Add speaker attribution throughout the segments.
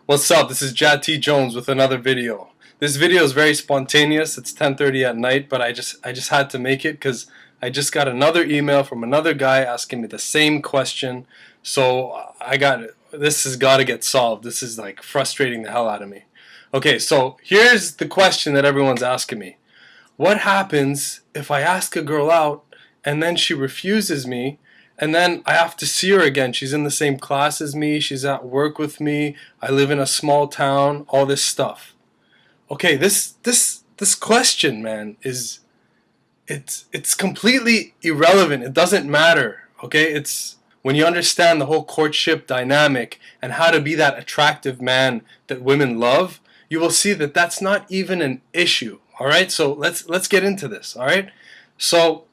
Speaker 1: What's up? This is Jad T. Jones with another video. This video is very spontaneous. It's 10:30 at night, but I just had to make it because I just got another email from another guy asking me the same question. So this has got to get solved. This is like frustrating the hell out of me. Okay, so here's the question that everyone's asking me. What happens if I ask a girl out and then she refuses me? And then I have to see her again. She's in the same class as me. She's at work with me. I live in a small town. All this stuff. Okay, this question, man, it's completely irrelevant. It doesn't matter. Okay, it's when you understand the whole courtship dynamic and how to be that attractive man that women love, you will see that that's not even an issue. All right, so let's get into this. All right, so.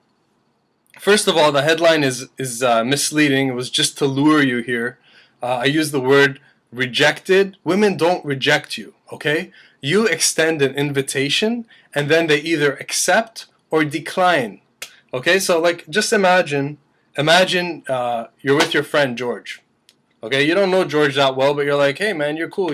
Speaker 1: First of all, the headline is misleading. It was just to lure you here. I use the word rejected. Women don't reject you, okay? You extend an invitation, and then they either accept or decline, okay? So, like, just imagine you're with your friend George, okay? You don't know George that well, but you're like, hey, man, you're cool.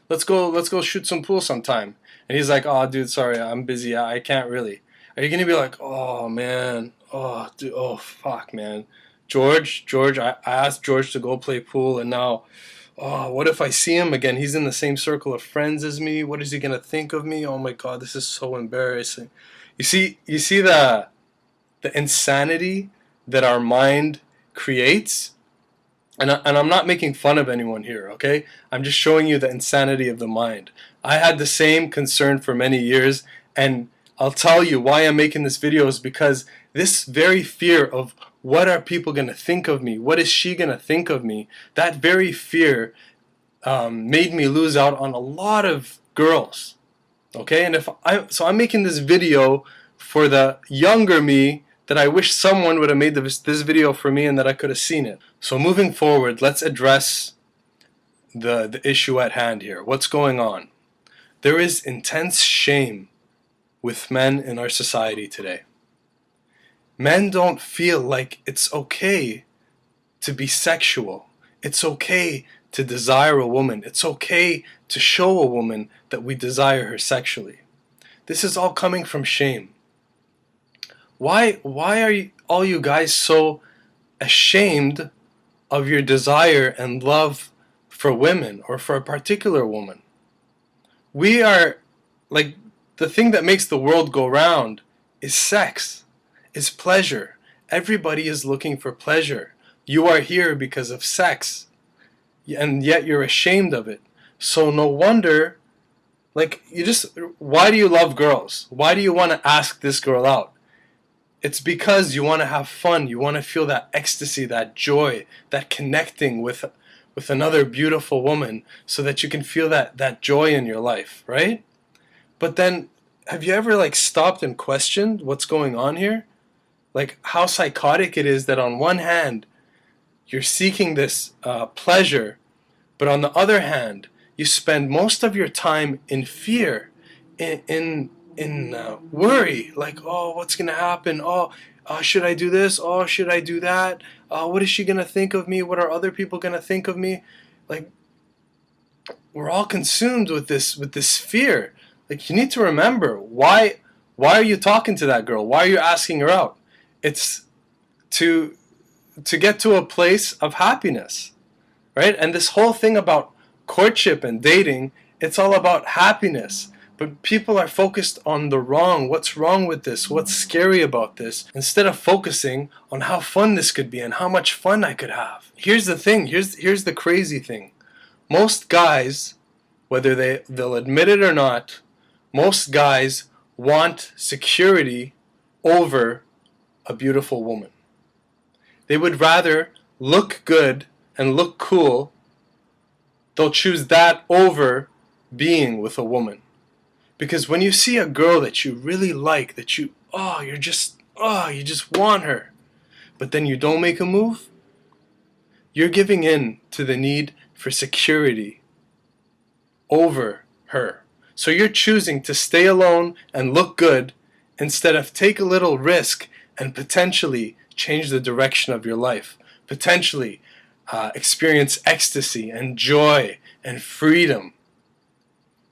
Speaker 1: Let's go shoot some pool sometime. And he's like, oh, dude, sorry, I'm busy. I can't really. Are you gonna be like, oh man, oh dude, oh fuck, man, George, I asked George to go play pool, and now, oh, what if I see him again? He's in the same circle of friends as me. What is he gonna think of me? Oh my God, this is so embarrassing. You see the insanity that our mind creates, and I'm not making fun of anyone here, okay? I'm just showing you the insanity of the mind. I had the same concern for many years, and I'll tell you why I'm making this video is because this very fear of what are people going to think of me, what is she going to think of me, that very fear made me lose out on a lot of girls. Okay, and so I'm making this video for the younger me that I wish someone would have made this video for me and that I could have seen it. So moving forward, let's address the issue at hand here. What's going on? There is intense shame with men in our society today. Men don't feel like it's okay to be sexual. It's okay to desire a woman. It's okay to show a woman that we desire her sexually. This is all coming from shame. Why are all you guys so ashamed of your desire and love for women or for a particular woman? We are like, the thing that makes the world go round is sex, is pleasure. Everybody is looking for pleasure. You are here because of sex, and yet you're ashamed of it. So no wonder, like, why do you love girls? Why do you want to ask this girl out? It's because you want to have fun. You want to feel that ecstasy, that joy, that connecting with another beautiful woman so that you can feel that joy in your life, right? But then, have you ever like stopped and questioned what's going on here? Like how psychotic it is that on one hand, you're seeking this pleasure, but on the other hand, you spend most of your time in fear, in worry, like, oh, what's gonna happen? Oh, should I do this? Oh, should I do that? What is she gonna think of me? What are other people gonna think of me? Like, we're all consumed with this fear. Like, you need to remember, why are you talking to that girl? Why are you asking her out? It's to get to a place of happiness, right? And this whole thing about courtship and dating, it's all about happiness. But people are focused on the wrong. What's wrong with this? What's scary about this? Instead of focusing on how fun this could be and how much fun I could have. Here's the thing. Here's the crazy thing. Most guys, whether they'll admit it or not, most guys want security over a beautiful woman. They would rather look good and look cool. They'll choose that over being with a woman. Because when you see a girl that you really like, that you just want her, but then you don't make a move, you're giving in to the need for security over her. So you're choosing to stay alone and look good instead of take a little risk and potentially change the direction of your life. Potentially experience ecstasy and joy and freedom.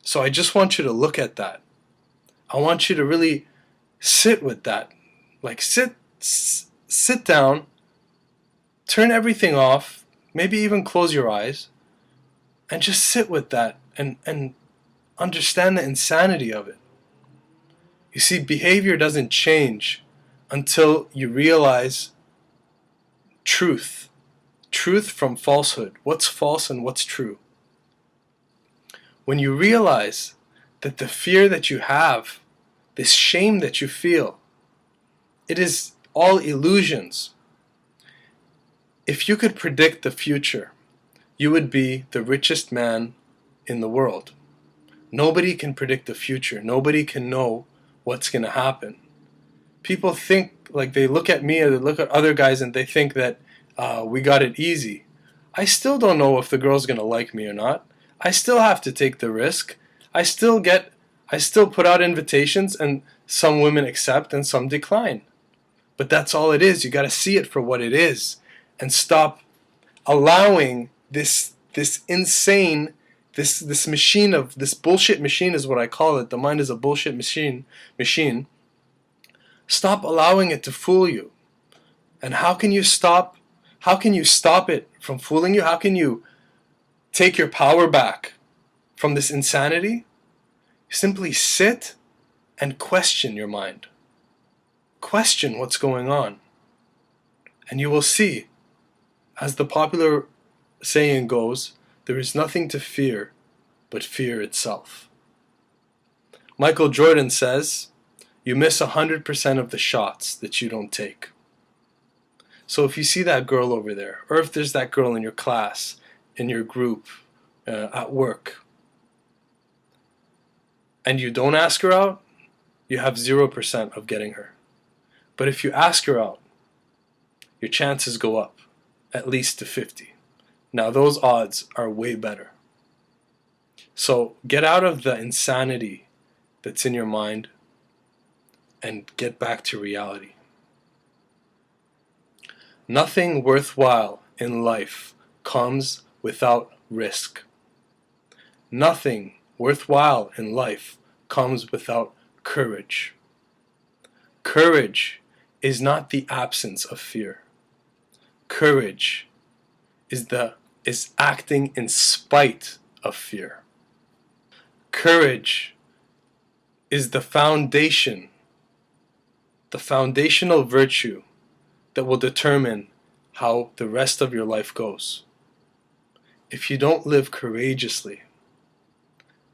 Speaker 1: So I just want you to look at that. I want you to really sit with that. Like sit down, turn everything off, maybe even close your eyes, and just sit with that and understand the insanity of it. You see, behavior doesn't change until you realize truth. Truth from falsehood. What's false and what's true. When you realize that the fear that you have, this shame that you feel, it is all illusions. If you could predict the future, you would be the richest man in the world. Nobody can predict the future. Nobody can know what's going to happen. People think, like, they look at me or they look at other guys and they think that we got it easy. I still don't know if the girl's going to like me or not. I still have to take the risk. I still put out invitations and some women accept and some decline. But that's all it is. You got to see it for what it is and stop allowing this insane, this machine of, this bullshit machine is what I call it. The mind is a bullshit machine. Stop allowing it to fool you. And how can you stop it from fooling you? How can you take your power back from this insanity? Simply sit and question your mind. Question what's going on. And you will see, as the popular saying goes, there is nothing to fear but fear itself. Michael Jordan says, you miss 100% of the shots that you don't take. So if you see that girl over there, or if there's that girl in your class, in your group, at work, and you don't ask her out, you have 0% of getting her. But if you ask her out, your chances go up, at least to 50. Now those odds are way better. So get out of the insanity that's in your mind and get back to reality. Nothing worthwhile in life comes without risk. Nothing worthwhile in life comes without courage. Courage is not the absence of fear. Courage is acting in spite of fear. Courage is the foundational virtue that will determine how the rest of your life goes. If you don't live courageously,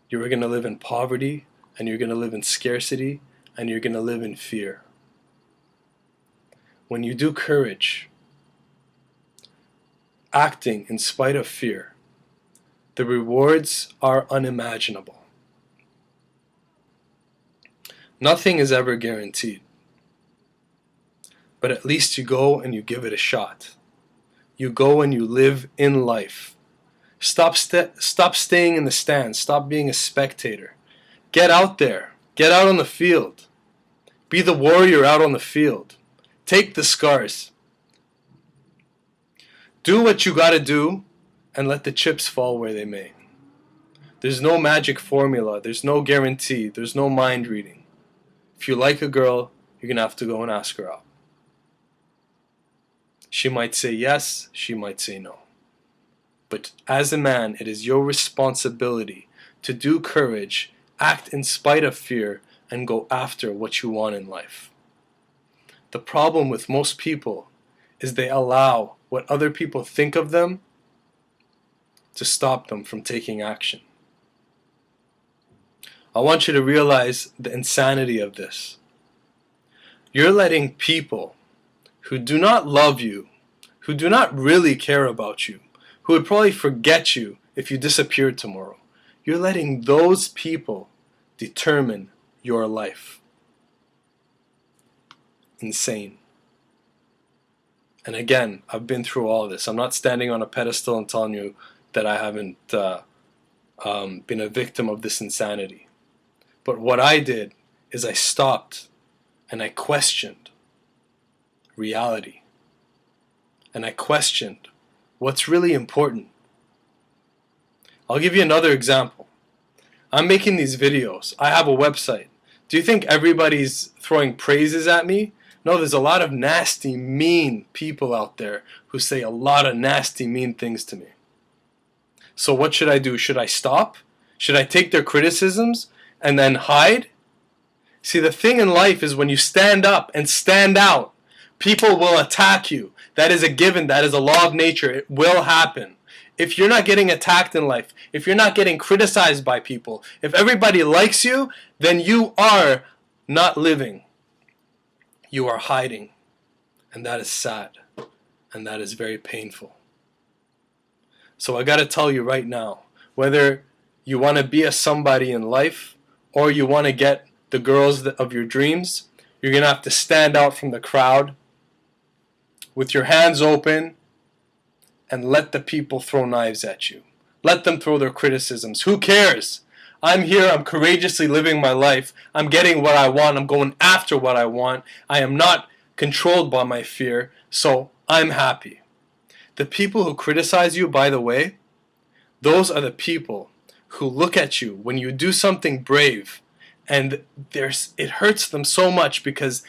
Speaker 1: you're going to live in poverty, and you're going to live in scarcity, and you're going to live in fear. When you do courage, acting in spite of fear, the rewards are unimaginable. Nothing is ever guaranteed. But at least you go and you give it a shot. You go and you live in life. Stop staying in the stands. Stop being a spectator. Get out there. Get out on the field. Be the warrior out on the field. Take the scars. Do what you gotta do and let the chips fall where they may. There's no magic formula. There's no guarantee. There's no mind reading. If you like a girl, you're gonna have to go and ask her out. She might say yes, she might say no. But as a man, it is your responsibility to do courage, act in spite of fear, and go after what you want in life. The problem with most people is they allow what other people think of them to stop them from taking action. I want you to realize the insanity of this. You're letting people who do not love you, who do not really care about you, who would probably forget you if you disappeared tomorrow, you're letting those people determine your life. Insane. And again, I've been through all this. I'm not standing on a pedestal and telling you that I haven't been a victim of this insanity. But what I did is I stopped and I questioned reality. And I questioned what's really important. I'll give you another example. I'm making these videos. I have a website. Do you think everybody's throwing praises at me? No, there's a lot of nasty, mean people out there who say a lot of nasty, mean things to me. So what should I do? Should I stop? Should I take their criticisms and then hide? See, the thing in life is when you stand up and stand out, people will attack you. That is a given. That is a law of nature. It will happen. If you're not getting attacked in life, if you're not getting criticized by people, if everybody likes you, then you are not living. You are hiding. And that is sad. And that is very painful. So I got to tell you right now, whether you want to be a somebody in life or you want to get the girls of your dreams, you're going to have to stand out from the crowd with your hands open and let the people throw knives at you. Let them throw their criticisms. Who cares? I'm here. I'm courageously living my life. I'm getting what I want. I'm going after what I want. I am not controlled by my fear, so I'm happy. The people who criticize you, by the way, those are the people who look at you when you do something brave, and it hurts them so much because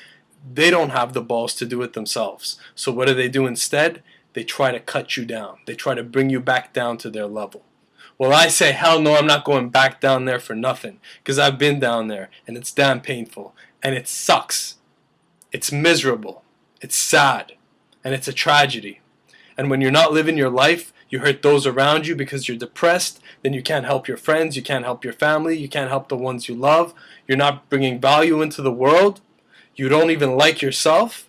Speaker 1: they don't have the balls to do it themselves. So what do instead? They try to cut you down. They try to bring you back down to their level. Well, I say, hell no, I'm not going back down there for nothing, because I've been down there, and it's damn painful, and it sucks. It's miserable. It's sad, and it's a tragedy. And when you're not living your life, you hurt those around you because you're depressed. Then you can't help your friends. You can't help your family. You can't help the ones you love. You're not bringing value into the world. You don't even like yourself.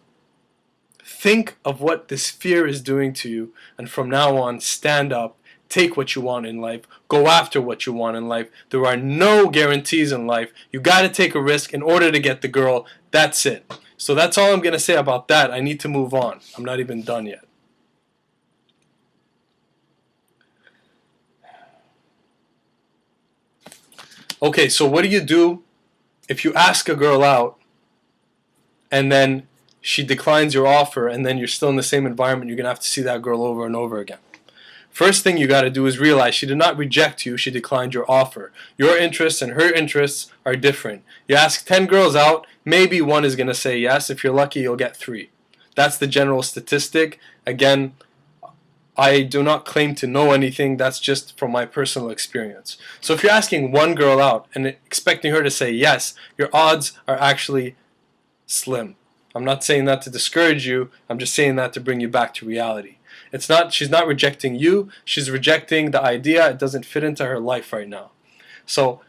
Speaker 1: Think of what this fear is doing to you. And from now on, stand up. Take what you want in life. Go after what you want in life. There are no guarantees in life. You got to take a risk in order to get the girl. That's it. So that's all I'm going to say about that. I need to move on. I'm not even done yet. Okay, so what do if you ask a girl out and then she declines your offer and then you're still in the same environment? You're going to have to see that girl over and over again. First thing you got to do is realize she did not reject you, she declined your offer. Your interests and her interests are different. You ask 10 girls out, maybe one is going to say yes. If you're lucky, you'll get 3. That's the general statistic. Again, I do not claim to know anything. That's just from my personal experience. So if you're asking one girl out and expecting her to say yes, your odds are actually slim. I'm not saying that to discourage you. I'm just saying that to bring you back to reality. She's not rejecting you. She's rejecting the idea. It doesn't fit into her life right now. So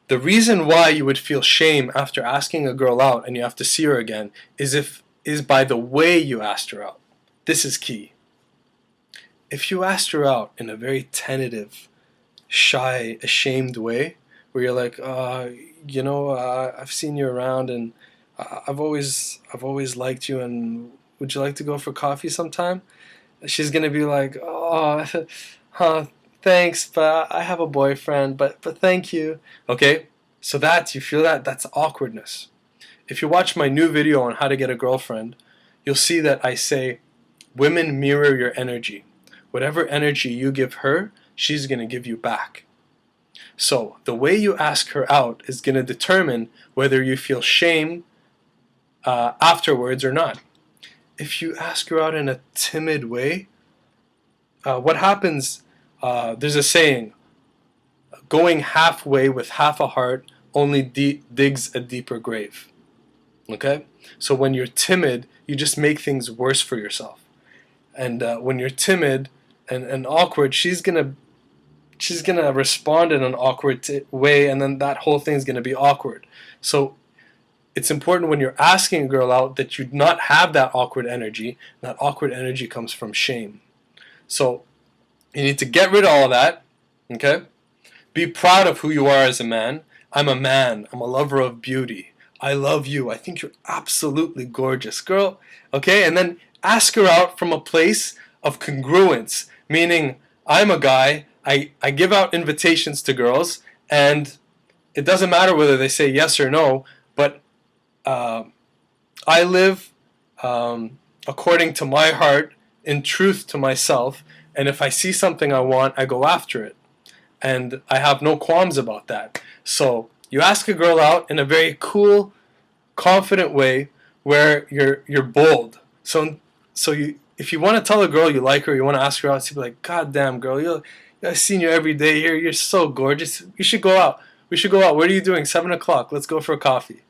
Speaker 1: the reason why you would feel shame after asking a girl out and you have to see her again is by the way you asked her out. This is key. If you asked her out in a very tentative, shy, ashamed way, where you're like, I've seen you around and I've always liked you, and would you like to go for coffee sometime? She's gonna be like, thanks, but I have a boyfriend, but thank you. Okay, so you feel that's awkwardness. If you watch my new video on how to get a girlfriend, you'll see that I say, women mirror your energy. Whatever energy you give her, she's going to give you back. So the way you ask her out is going to determine whether you feel shame afterwards or not. If you ask her out in a timid way, what happens, there's a saying, going halfway with half a heart only digs a deeper grave. Okay? So when you're timid, you just make things worse for yourself. And when you're timid and awkward, she's gonna respond in an awkward way, and then that whole thing's gonna be awkward. So it's important when you're asking a girl out that you not have that awkward energy. That awkward energy comes from shame. So you need to get rid of all that. Okay? Be proud of who you are as a man. I'm a man. I'm a lover of beauty. I love you. I think you're absolutely gorgeous, girl. Okay? And then ask her out from a place of congruence, meaning I'm a guy, I give out invitations to girls, and it doesn't matter whether they say yes or no, but I live according to my heart, in truth to myself, And if I see something I want, I go after it. And I have no qualms about that. So you ask a girl out in a very cool, confident way where you're bold. So you, if you want to tell a girl you like her, you want to ask her out, she'll be like, God damn, girl, I've seen you every day here. You're so gorgeous. You should go out. We should go out. What are you doing? 7 o'clock. Let's go for a coffee.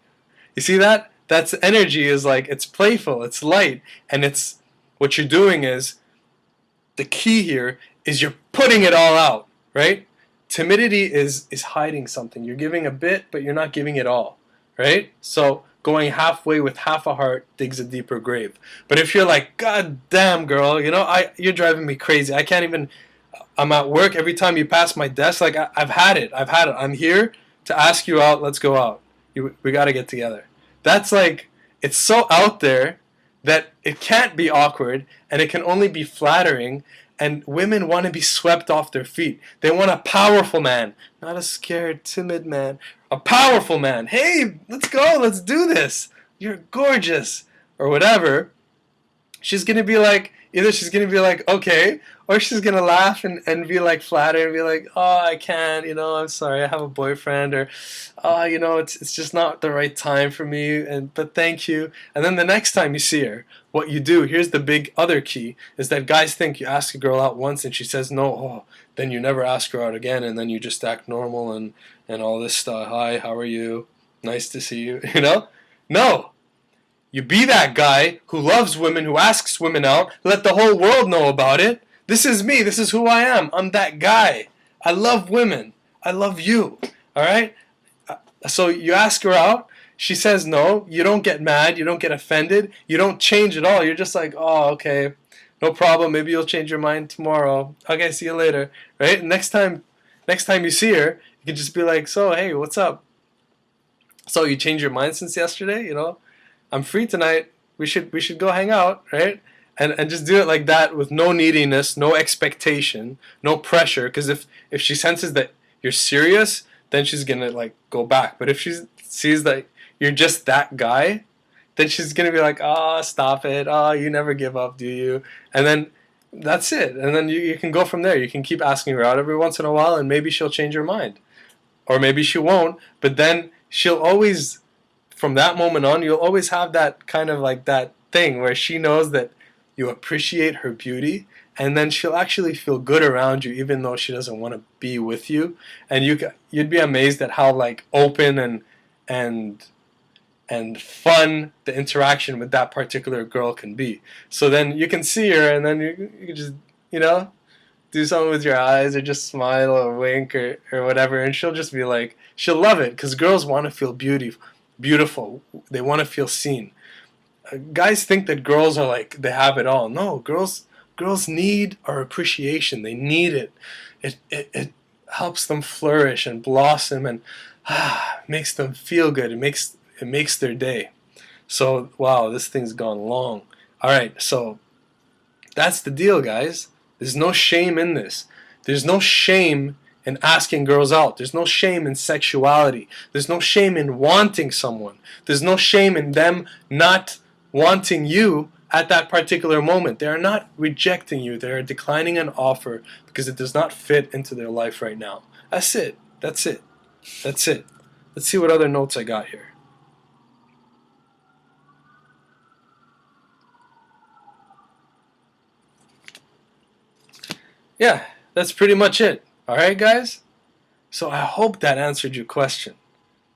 Speaker 1: You see that? That's energy is like, it's playful, it's light, and it's, what you're doing is, the key here is you're putting it all out, right? Timidity is hiding something. You're giving a bit, but you're not giving it all, right? So going halfway with half a heart digs a deeper grave. But if you're like, God damn, girl, you're driving me crazy. I can't even, I'm at work, every time you pass my desk, like, I've had it. I'm here to ask you out, let's go out. We got to get together. That's like, it's so out there that it can't be awkward, and it can only be flattering, and women want to be swept off their feet. They want a powerful man, not a scared, timid man. A powerful man. Hey, let's go, let's do this. You're gorgeous, or whatever. She's going to be like, either she's going to be like, okay, or she's going to laugh and be like flattered and be like, oh, I can't, I'm sorry, I have a boyfriend, or, oh, it's just not the right time for me, but thank you. And then the next time you see her, what you do, here's the big other key, is that guys think you ask a girl out once and she says no, oh, then you never ask her out again, and then you just act normal and all this stuff. Hi, how are you? Nice to see you, No. You be that guy who loves women, who asks women out, let the whole world know about it. This is me. This is who I am. I'm that guy. I love women. I love you. All right? So you ask her out. She says no. You don't get mad. You don't get offended. You don't change at all. You're just like, oh, okay. No problem. Maybe you'll change your mind tomorrow. Okay, see you later. Right? Next time you see her, you can just be like, so, hey, what's up? So you changed your mind since yesterday? I'm free tonight. We should go hang out, right? And just do it like that, with no neediness, no expectation, no pressure. Because if she senses that you're serious, then she's gonna like go back. But if she sees that you're just that guy, then she's gonna be like, oh, stop it. Oh, you never give up, do you? And then that's it. And then you can go from there. You can keep asking her out every once in a while, and maybe she'll change her mind, or maybe she won't. But then she'll always, from that moment on, you'll always have that kind of like that thing where she knows that you appreciate her beauty, and then she'll actually feel good around you, even though she doesn't want to be with you. And you'd be amazed at how like open and fun the interaction with that particular girl can be. So then you can see her, and then you can just do something with your eyes, or just smile or wink or whatever, and she'll just be like, she'll love it, because girls want to feel beautiful. They want to feel seen. Guys think that girls are like, they have it all. No, girls need our appreciation. They need it. It helps them flourish and blossom, and makes them feel good. It makes their day. So wow, this thing's gone long. All right, so that's the deal, guys. There's no shame in this. There's no shame in asking girls out. There's no shame in sexuality. There's no shame in wanting someone. There's no shame in them not wanting you at that particular moment. They are not rejecting you. They are declining an offer because it does not fit into their life right now. That's it. That's it. That's it. Let's see what other notes I got here. Yeah, that's pretty much it. Alright, guys? So I hope that answered your question.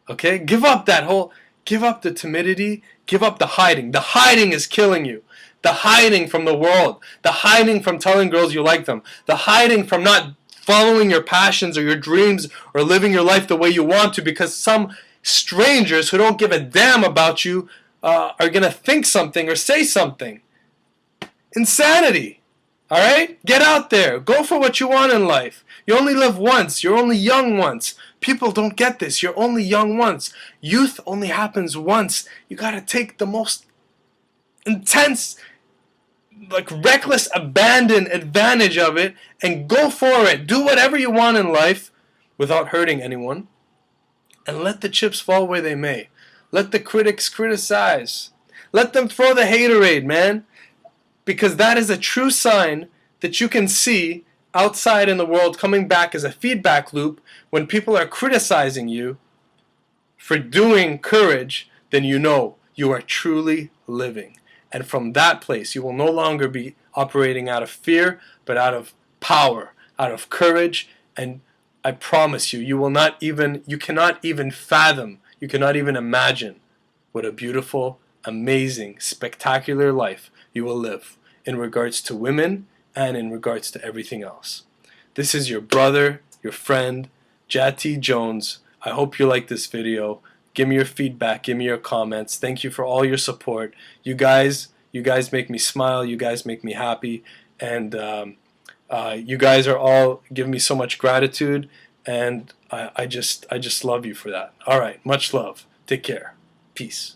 Speaker 1: Okay? Give up the timidity, give up the hiding. The hiding is killing you. The hiding from the world. The hiding from telling girls you like them. The hiding from not following your passions or your dreams or living your life the way you want to, because some strangers who don't give a damn about you are going to think something or say something. Insanity. Alright? Get out there. Go for what you want in life. You only live once. You're only young once. People don't get this. You're only young once. Youth only happens once. You gotta take the most intense, like reckless, abandon advantage of it and go for it. Do whatever you want in life without hurting anyone. And let the chips fall where they may. Let the critics criticize. Let them throw the haterade, man. Because that is a true sign that you can see outside in the world coming back as a feedback loop when people are criticizing you for doing courage, then you know you are truly living. And from that place, you will no longer be operating out of fear, but out of power, out of courage. And I promise you, you cannot even fathom, you cannot even imagine what a beautiful, amazing, spectacular life you will live in regards to women and in regards to everything else. This is your brother, your friend, Jati Jones. I hope you like this video. Give me your feedback, give me your comments. Thank you for all your support. You guys make me smile, you guys make me happy, and you guys are all giving me so much gratitude, and I just love you for that. All right, much love. Take care. Peace.